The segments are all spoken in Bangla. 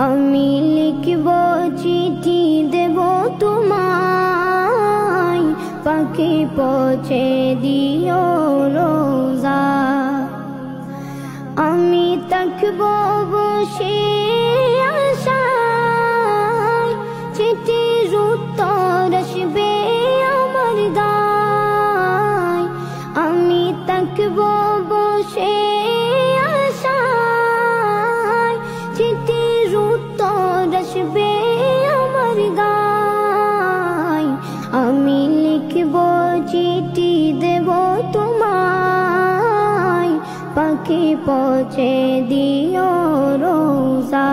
আমি লিখব চিঠি দেব তোমায়, পাখি পৌঁছে দিও রোজা। আমি থাকব বসে আশায়, চিঠির উত্তর আসবে আমার দায়। আমি থাকব বসে আশায়, চিঠির উত্তর আসবে আমার দায়। আমি লিখব চিঠি দেব তোমায়, পাখি পৌঁছে দিও রোজা।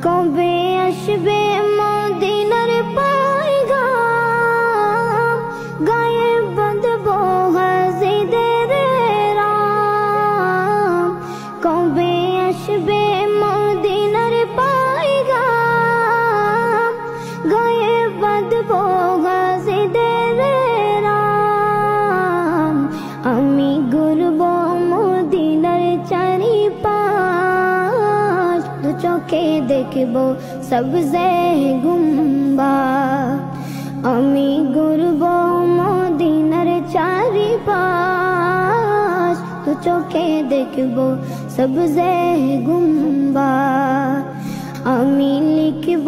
কবে আসবে মদিনার পয়গাম, গায়ে বাঁধব হাজিদের রাম। কবে আসবে মদিনার পয়গাম, গায়ে বাঁধব হাজিদের রাম। আমি ঘুরব মদিনার চারিপাশ, দু চোখে দেখব সবজে গুম্বাদ। আমি ঘুরব মদিনার চারিপাশ, দু চোখে দেখব সবজে গুম্বাদ। আমি লিখব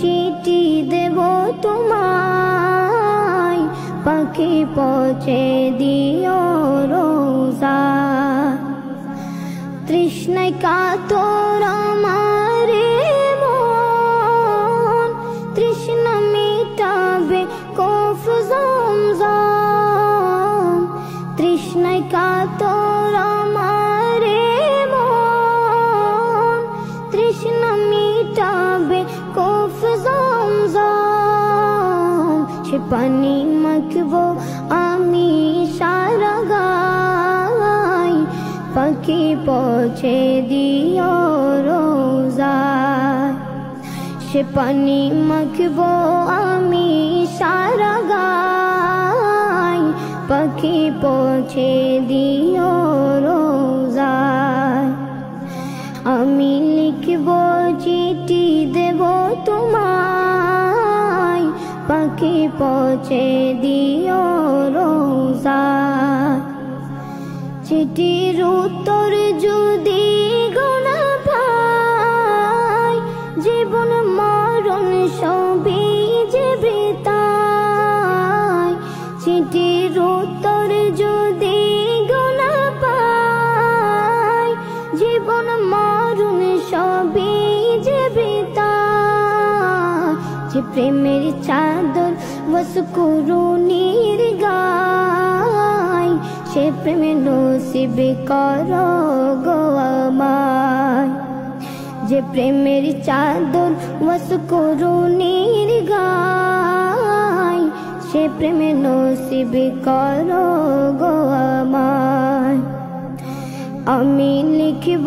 চিঠি দেব তোমায়, পাখি পৌঁছে দিও রোজা। তৃষ্ণায় কাতর আমার মন, তৃষ্ণা মিটাবে কফ জমজম। তৃষ্ণায় কাতর আমার মন, তৃষ্ণা মিটাবে কফ জমজম। সে পানি মাখবো আমি সারা গায়, পাখি পৌঁছে দিও রোজা। সে পানি মাখবো আমি সারা গায়, পাখি পৌঁছে দিও রোজা। আমি লিখব চিঠি দেব তোমায়, পাখি পৌঁছে দিও রোজা। চিঠির উত্তর যদি গোনা পাই, জীবন মরণ সবই যে বৃথায়। চিঠির উত্তর যদি গোনা পাই, জীবন মরণ সবই যে বৃথায়। যে প্রেমের চাদর বসকুরুনির গায়, সে প্রেমে নসিব করো গো আমায়। যে প্রেমের চাদর বসকুরুনির গায়, সে প্রেমে নসিব করো গো আমায়। আমি লিখব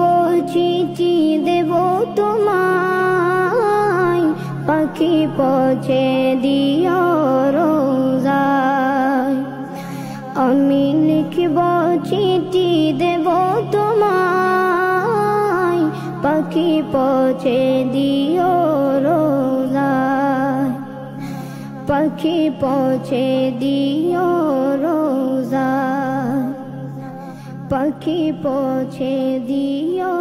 চিঠি দেব তোমায়, পাখি পৌঁছে দিও রোজা। আমি লিখব চিঠি দেব তোমায়, পাখি পৌঁছে দিও রোজা। পাখি পৌঁছে দিও রোজা, পাখি পৌঁছে দিও